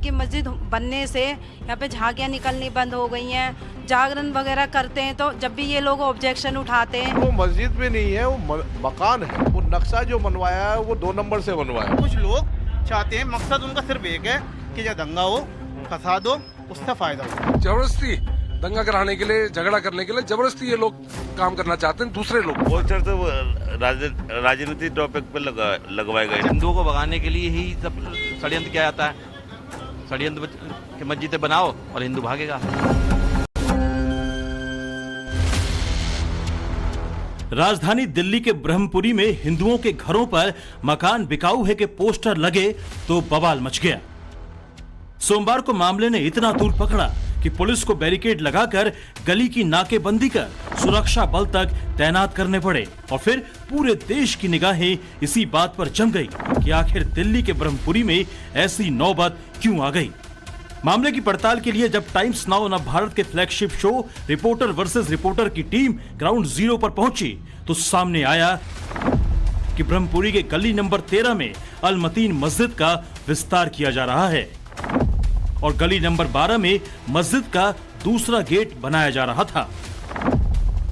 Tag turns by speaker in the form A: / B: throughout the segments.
A: कि मस्जिद बनने से यहाँ पे झांकियाँ निकलनी बंद हो गई हैं, जागरण वगैरह करते हैं तो जब भी ये लोग ऑब्जेक्शन उठाते हैं।
B: वो मस्जिद में नहीं है, वो मकान है। वो नक्शा जो बनवाया है वो 2 नंबर से बनवाया है।
C: कुछ लोग चाहते हैं, मकसद उनका सिर्फ एक है कि जब दंगा हो, फसाद हो, उससे फायदा हो।
D: जबरदस्ती दंगा कराने के लिए, झगड़ा करने के लिए जबरदस्ती ये लोग काम करना चाहते हैं दूसरे लोग।
E: पोस्टर तो राजनीति टॉपिक पे लगवाए गए।
F: हिंदुओं को भगाने के लिए ही सब षड्यंत्र किया जाता है। षड्यंत्र के मस्जिदें बनाओ और हिंदू भागेगा।
G: राजधानी दिल्ली के ब्रह्मपुरी में हिंदुओं के घरों पर मकान बिकाऊ है के पोस्टर लगे तो बवाल मच गया। सोमवार को मामले ने इतना तूल पकड़ा कि पुलिस को बैरिकेड लगाकर गली की नाकेबंदी कर सुरक्षा बल तक तैनात करने पड़े और फिर पूरे देश की निगाहें इसी बात पर जम गई कि आखिर दिल्ली के ब्रह्मपुरी में ऐसी नौबत क्यों आ गई। मामले की पड़ताल के लिए जब टाइम्स नाउ नव भारत के flagship show reporter versus reporter की टीम ग्राउंड जीरो पर पहुंची तो सामने आया कि ब्रह्मपुरी के गली नंबर 13 में अल मतीन मस्जिद का विस्तार किया जा रहा है और गली नंबर 12 में मस्जिद का दूसरा गेट बनाया जा रहा था।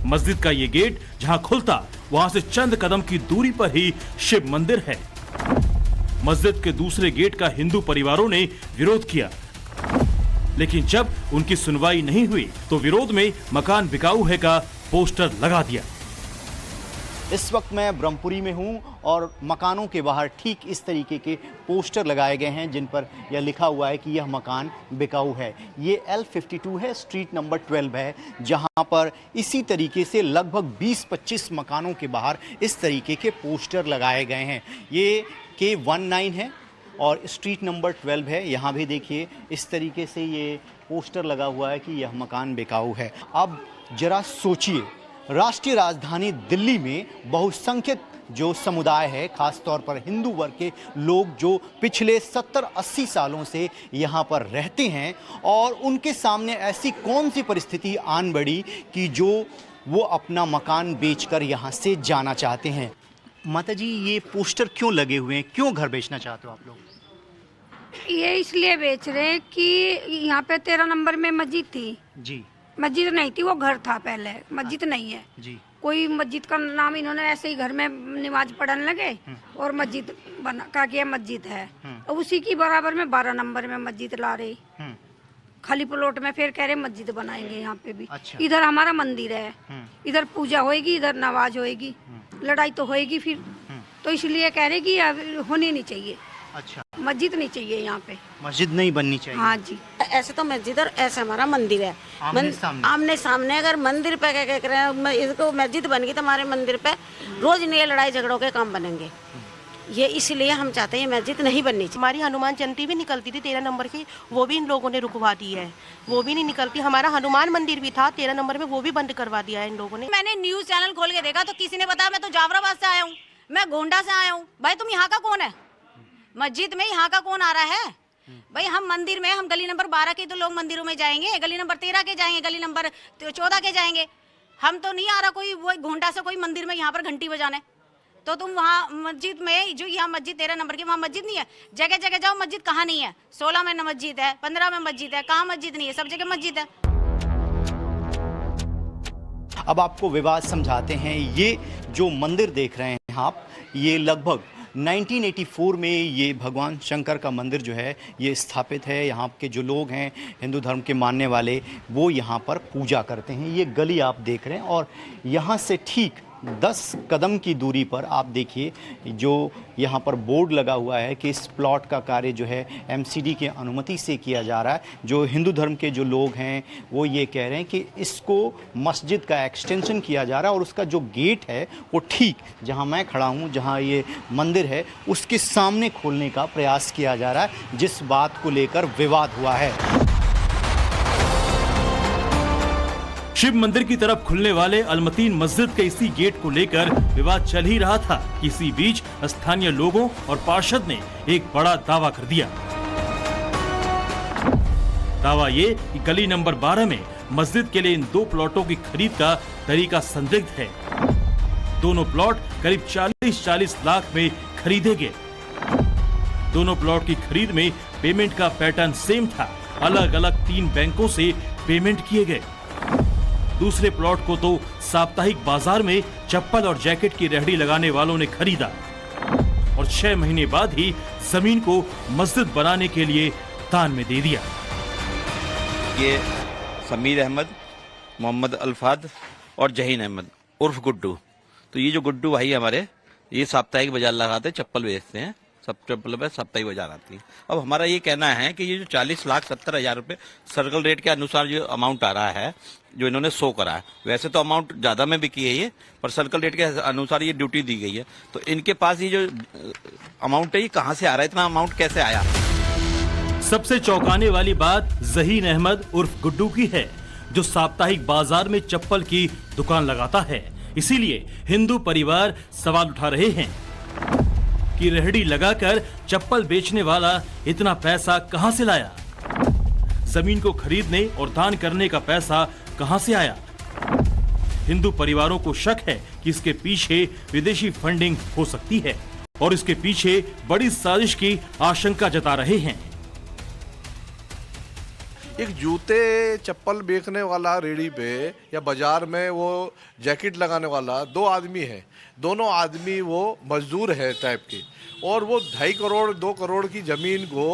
G: मस्जिद का ये गेट जहां खुलता वहां से चंद कदम की दूरी पर ही शिव मंदिर है। मस्जिद के दूसरे गेट का हिंदू परिवारों ने विरोध किया, लेकिन जब उनकी सुनवाई नहीं हुई तो विरोध में मकान बिकाऊ है का पोस्टर लगा दिया।
H: इस वक्त मैं ब्रह्मपुरी में हूं और मकानों के बाहर ठीक इस तरीके के पोस्टर लगाए गए हैं जिन पर यह लिखा हुआ है कि यह मकान बिकाऊ है। ये L52 है, स्ट्रीट नंबर 12 है, जहां पर इसी तरीके से लगभग 20-25 मकानों के बाहर इस तरीके के पोस्टर लगाए गए हैं। ये K19 है और स्ट्रीट नंबर 12 है। यहाँ भी देखिए इस तरीके से ये पोस्टर लगा हुआ है कि यह मकान बिकाऊ है। अब जरा सोचिए, राष्ट्रीय राजधानी दिल्ली में बहुसंख्यक जो समुदाय है, खास तौर पर हिंदू वर्ग के लोग जो पिछले 70-80 सालों से यहाँ पर रहते हैं और उनके सामने ऐसी कौन सी परिस्थिति आन बढ़ी कि जो वो अपना मकान बेचकर यहाँ से जाना चाहते हैं। माता जी, ये पोस्टर क्यों लगे हुए हैं, क्यों घर बेचना चाहते हो आप लोग?
I: ये इसलिए बेच रहे हैं कि यहाँ पे 13 नंबर में मस्जिद थी
H: जी।
I: मस्जिद नहीं थी, वो घर था पहले, मस्जिद नहीं है
H: जी।
I: कोई मस्जिद का नाम इन्होंने ऐसे ही घर में नमाज पढ़ने लगे और मस्जिद बना का किया, मस्जिद है और उसी की बराबर में 12 नंबर में मस्जिद ला रही खाली प्लॉट में, फिर कह रहे मस्जिद बनाएंगे यहाँ पे भी। अच्छा। इधर हमारा मंदिर है, इधर पूजा होएगी, इधर नमाज होएगी, लड़ाई तो होएगी फिर, तो इसलिए कह रहे कि होनी नहीं चाहिए।
H: अच्छा,
I: मस्जिद नहीं चाहिए यहाँ पे,
H: मस्जिद नहीं बननी चाहिए।
I: हाँ जी।
J: ऐसे तो मस्जिद और ऐसे हमारा मंदिर है, आमने सामने। अगर मंदिर पे क्या कह रहे हैं, इसको मस्जिद बन गई तो हमारे मंदिर पे रोज नए लड़ाई झगड़ों के काम बनेंगे। ये इसलिए हम चाहते हैं मस्जिद नहीं बननी चाहिए।
K: हमारी हनुमान जयंती भी निकलती थी 13 नंबर की, वो भी इन लोगों ने रुकवा दी है, वो भी नहीं निकलती। हमारा हनुमान मंदिर भी था 13 नंबर में, वो भी बंद करवा दिया है इन लोगों ने।
J: मैंने न्यूज चैनल खोल के देखा तो किसी ने बताया मैं तो जाफराबाद से आया हूँ, मैं गोंडा से आया हूँ। भाई तुम यहाँ का कौन है? मस्जिद में यहाँ का कौन आ रहा है? भाई हम मंदिर में, हम गली नंबर 12 के तो लोग मंदिरों में जाएंगे, गली नंबर 13 के जाएंगे, गली नंबर 14 के जाएंगे। हम तो नहीं आ रहा कोई वो गोंडा से कोई मंदिर में यहाँ पर घंटी बजाने। तो तुम वहाँ मस्जिद में, जो यहाँ मस्जिद 13 नंबर की, वहाँ मस्जिद नहीं है। जगह जगह जाओ, मस्जिद कहाँ नहीं है? 16 में मस्जिद है, 15 में मस्जिद है, कहाँ मस्जिद नहीं है? सब जगह मस्जिद है।
H: अब आपको विवाद समझाते हैं। ये जो मंदिर देख रहे हैं आप, ये लगभग 1984 में ये भगवान शंकर का मंदिर जो है ये स्थापित है। यहाँ के जो लोग हैं हिंदू धर्म के मानने वाले, वो यहाँ पर पूजा करते हैं। ये गली आप देख रहे हैं और यहाँ से ठीक 10 कदम की दूरी पर आप देखिए जो यहाँ पर बोर्ड लगा हुआ है कि इस प्लॉट का कार्य जो है MCD की अनुमति से किया जा रहा है। जो हिंदू धर्म के जो लोग हैं वो ये कह रहे हैं कि इसको मस्जिद का एक्सटेंशन किया जा रहा है और उसका जो गेट है वो ठीक जहाँ मैं खड़ा हूँ, जहाँ ये मंदिर है, उसके सामने खोलने का प्रयास किया जा रहा है, जिस बात को लेकर विवाद हुआ है।
G: शिव मंदिर की तरफ खुलने वाले अलमतीन मस्जिद के इसी गेट को लेकर विवाद चल ही रहा था। इसी बीच स्थानीय लोगों और पार्षद ने एक बड़ा दावा कर दिया। दावा ये कि गली नंबर 12 में मस्जिद के लिए इन 2 प्लॉटों की खरीद का तरीका संदिग्ध है। दोनों प्लॉट करीब 40-40 लाख में खरीदे गए। दोनों प्लॉट की खरीद में पेमेंट का पैटर्न सेम था। अलग अलग 3 बैंकों से पेमेंट किए गए। दूसरे प्लॉट को तो साप्ताहिक बाजार में चप्पल और जैकेट की रेहड़ी लगाने वालों ने खरीदा और 6 महीने बाद ही जमीन को मस्जिद बनाने के लिए दान में दे दिया।
F: ये समीर अहमद, मोहम्मद अल्फाद और जहीन अहमद उर्फ गुड्डू। तो ये जो गुड्डू भाई हमारे, ये साप्ताहिक बाजार लगाते, चप्पल बेचते हैं, सब चप्पल पे साप्ताहिक बाजार आती है। अब हमारा ये कहना है कि ये जो 40,70,000 रुपये सर्कल रेट के अनुसार जो अमाउंट आ रहा है, जो इन्होंने शो करा है, वैसे तो अमाउंट ज़्यादा में बिकी है ये, पर सर्कल रेट के अनुसार ये ड्यूटी दी गई है। तो इनके पास ये जो अमाउंट है, ये कहाँ से आ रहा है, इतना अमाउंट कैसे आया?
G: सबसे चौंकाने वाली बात जहीन अहमद उर्फ गुड्डू की है, जो साप्ताहिक बाजार में चप्पल की दुकान लगाता है। इसीलिए हिंदू परिवार सवाल उठा रहे हैं कि रेहड़ी लगाकर चप्पल बेचने वाला इतना पैसा कहां से लाया? जमीन को खरीदने और दान करने का पैसा कहां से आया? हिंदू परिवारों को शक है कि इसके पीछे विदेशी फंडिंग हो सकती है और इसके पीछे बड़ी साजिश की आशंका जता रहे हैं।
B: एक जूते चप्पल बेचने वाला रेडी पे या बाजार में वो जैकेट लगाने वाला 2 आदमी है। दोनों आदमी वो मजदूर है टाइप के, और वो 2.5 करोड़ 2 करोड़ की ज़मीन को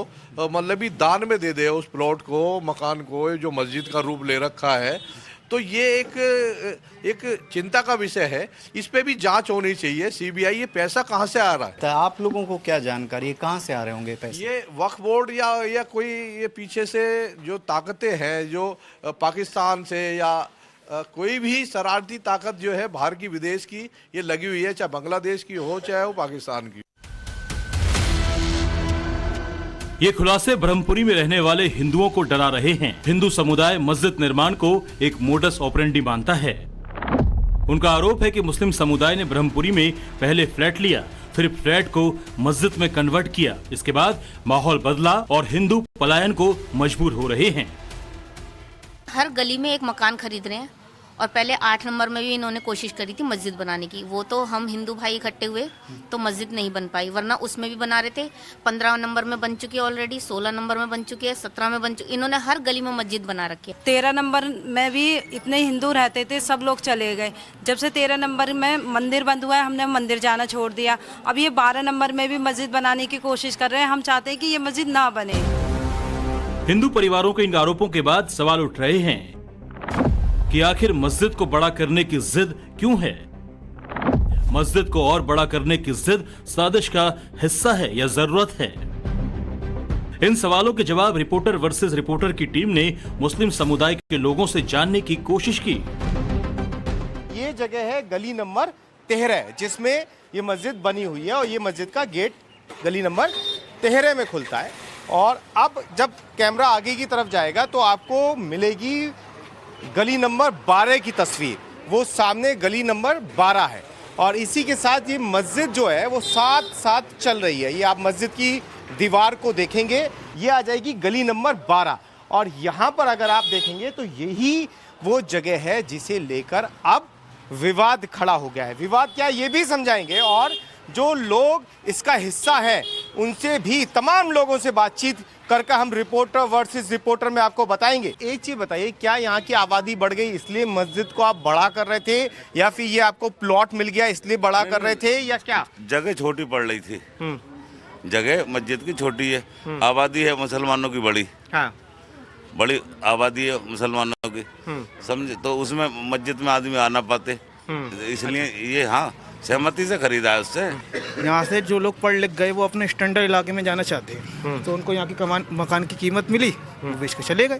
B: मतलब ही दान में दे दे, उस प्लॉट को, मकान को, जो मस्जिद का रूप ले रखा है। तो ये एक चिंता का विषय है। इस पे भी जांच होनी चाहिए। सीबीआई ये पैसा कहाँ से आ रहा है?
H: तो आप लोगों को क्या जानकारी है, कहाँ से आ रहे होंगे पैसे?
B: ये वक्फ बोर्ड या कोई ये पीछे से जो ताकतें हैं, जो पाकिस्तान से या कोई भी शरारती ताकत जो है बाहर की, विदेश की, ये लगी हुई है, चाहे बांग्लादेश की हो चाहे वो पाकिस्तान की।
G: ये खुलासे ब्रह्मपुरी में रहने वाले हिंदुओं को डरा रहे हैं। हिंदू समुदाय मस्जिद निर्माण को एक मोडस ऑपरेंडी मानता है। उनका आरोप है कि मुस्लिम समुदाय ने ब्रह्मपुरी में पहले फ्लैट लिया, फिर फ्लैट को मस्जिद में कन्वर्ट किया। इसके बाद माहौल बदला और हिंदू पलायन को मजबूर हो रहे हैं।
J: हर गली में एक मकान खरीद रहे हैं और पहले 8 नंबर में भी इन्होंने कोशिश करी थी मस्जिद बनाने की। वो तो हम हिंदू भाई इकट्ठे हुए तो मस्जिद नहीं बन पाई, वरना उसमें भी बना रहे थे। 15 नंबर में बन चुकी है ऑलरेडी, 16 नंबर में बन चुकी है, 17 में बन चुकी। इन्होंने हर गली में मस्जिद बना रखी है।
A: 13 नंबर में भी इतने हिंदू रहते थे, सब लोग चले गए। जब से 13 नंबर में मंदिर बंद हुआ है, हमने मंदिर जाना छोड़ दिया। अब ये 12 नंबर में भी मस्जिद बनाने की कोशिश कर रहे हैं। हम चाहते हैं कि ये मस्जिद ना बने।
G: हिंदू परिवारों के इन आरोपों के बाद सवाल उठ रहे हैं कि आखिर मस्जिद को बड़ा करने की जिद क्यों है? मस्जिद को और बड़ा करने की जिद साजिश का हिस्सा है या जरूरत है? इन सवालों के जवाब रिपोर्टर वर्सेस रिपोर्टर की टीम ने मुस्लिम समुदाय के लोगों से जानने की कोशिश की।
L: ये जगह है गली नंबर 13, जिसमें ये मस्जिद बनी हुई है और ये मस्जिद का गेट गली नंबर 13 में खुलता है। और अब जब कैमरा आगे की तरफ जाएगा तो आपको मिलेगी गली नंबर 12 की तस्वीर। वो सामने गली नंबर 12 है और इसी के साथ ये मस्जिद जो है वो साथ साथ चल रही है। ये आप मस्जिद की दीवार को देखेंगे, ये आ जाएगी गली नंबर 12 और यहाँ पर अगर आप देखेंगे तो यही वो जगह है जिसे लेकर अब विवाद खड़ा हो गया है। विवाद क्या है ये भी समझाएंगे और जो लोग इसका हिस्सा हैं उनसे भी, तमाम लोगों से बातचीत करके हम रिपोर्टर वर्सेस रिपोर्टर में आपको बताएंगे। एक चीज बताइए, क्या यहाँ की आबादी बढ़ गई इसलिए मस्जिद को आप बड़ा कर रहे थे या फिर ये आपको प्लॉट मिल गया इसलिए बड़ा कर रहे थे या क्या?
E: जगह छोटी पड़ रही थी, जगह मस्जिद की छोटी है, आबादी है मुसलमानों की बड़ी। हाँ, बड़ी आबादी है मुसलमानों की, समझे? तो उसमें मस्जिद में आदमी आ ना पाते, इसलिए ये हाँ सहमति से खरीदा है उससे।
M: यहाँ से जो लोग पढ़ लिख गए वो अपने स्टैंडर्ड इलाके में जाना चाहते हैं, तो उनको यहाँ की मकान की कीमत मिली, वो बेच के चले गए।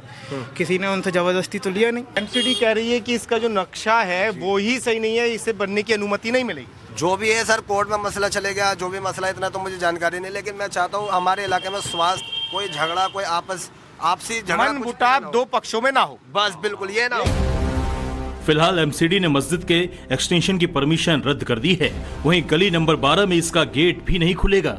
M: किसी ने उनसे जबरदस्ती तो लिया नहीं।
L: एमसीडी कह रही है कि इसका जो नक्शा है वो ही सही नहीं है, इसे बनने की अनुमति नहीं मिलेगी।
N: जो भी है सर, कोर्ट में मसला चलेगा, जो भी मसला, इतना तो मुझे जानकारी नहीं, लेकिन मैं चाहता हूँ हमारे इलाके में स्वास्थ्य, कोई झगड़ा, कोई आपसी झगड़ा,
L: मुटाव 2 पक्षों में ना हो,
N: बस बिल्कुल ये ना हो।
G: फिलहाल एमसीडी ने मस्जिद के एक्सटेंशन की परमिशन रद्द कर दी है। वहीं गली नंबर 12 में इसका गेट भी नहीं खुलेगा।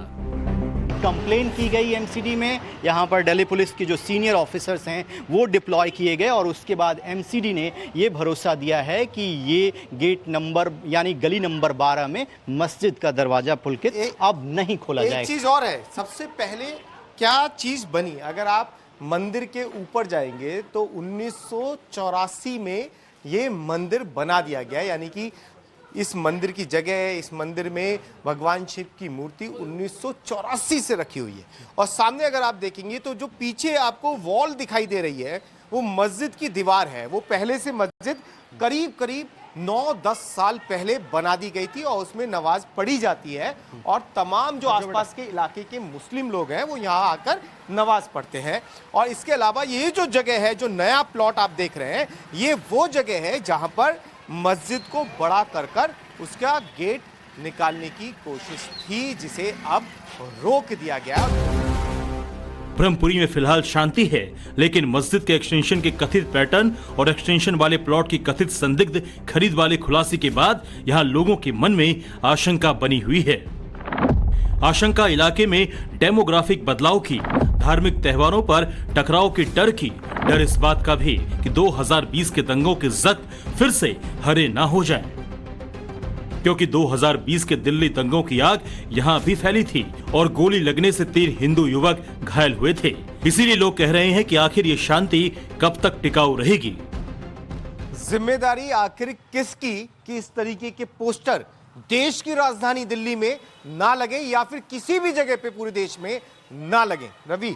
H: कंप्लेन की गई एमसीडी में। यहाँ पर दिल्ली पुलिस के जो सीनियर ऑफिसर्स हैं वो डिप्लॉय किए गए और उसके बाद एमसीडी ने ये भरोसा दिया है कि ये गेट नंबर यानी गली नंबर 12 में मस्जिद का दरवाजा पुलकित अब नहीं खोला जाएगा।
L: एक चीज़ और है, सबसे पहले क्या चीज़ बनी, अगर आप मंदिर के ऊपर जाएंगे तो 1984 में ये मंदिर बना दिया गया, यानी कि इस मंदिर की जगह, इस मंदिर में भगवान शिव की मूर्ति 1984 से रखी हुई है। और सामने अगर आप देखेंगे तो जो पीछे आपको वॉल दिखाई दे रही है वो मस्जिद की दीवार है। वो पहले से मस्जिद करीब करीब 9-10 साल पहले बना दी गई थी और उसमें नमाज पढ़ी जाती है और तमाम जो आसपास के इलाके के मुस्लिम लोग हैं वो यहाँ आकर नमाज पढ़ते हैं। और इसके अलावा ये जो जगह है, जो नया प्लॉट आप देख रहे हैं, ये वो जगह है जहाँ पर मस्जिद को बड़ा कर उसका गेट निकालने की कोशिश थी, जिसे अब रोक दिया गया।
G: ब्रह्मपुरी में फिलहाल शांति है, लेकिन मस्जिद के एक्सटेंशन के कथित पैटर्न और एक्सटेंशन वाले प्लॉट की कथित संदिग्ध खरीद वाले खुलासे के बाद यहां लोगों के मन में आशंका बनी हुई है। आशंका इलाके में डेमोग्राफिक बदलाव की, धार्मिक त्योहारों पर टकराव के डर की, डर इस बात का भी कि 2020 के दंगों के जख्म फिर से हरे ना हो जाए, क्योंकि 2020 के दिल्ली दंगों की आग यहां भी फैली थी और गोली लगने से 3 हिंदू युवक घायल हुए थे। इसीलिए लोग कह रहे हैं कि आखिर ये शांति कब तक टिकाऊ रहेगी।
L: जिम्मेदारी आखिर किसकी कि इस तरीके के पोस्टर देश की राजधानी दिल्ली में ना लगे या फिर किसी भी जगह पे पूरे देश में ना लगे। रवि,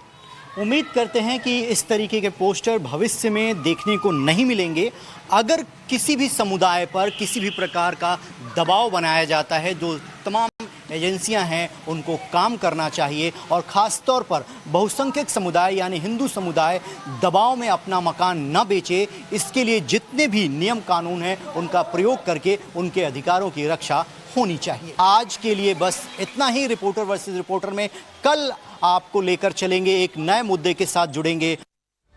H: उम्मीद करते हैं कि इस तरीके के पोस्टर भविष्य में देखने को नहीं मिलेंगे। अगर किसी भी समुदाय पर किसी भी प्रकार का दबाव बनाया जाता है, जो तमाम एजेंसियां हैं उनको काम करना चाहिए और ख़ास तौर पर बहुसंख्यक समुदाय यानी हिंदू समुदाय दबाव में अपना मकान न बेचे। इसके लिए जितने भी नियम कानून हैं उनका प्रयोग करके उनके अधिकारों की रक्षा होनी चाहिए। आज के लिए बस इतना ही। रिपोर्टर वर्सेस रिपोर्टर में कल आपको लेकर चलेंगे, एक नए मुद्दे के साथ जुड़ेंगे।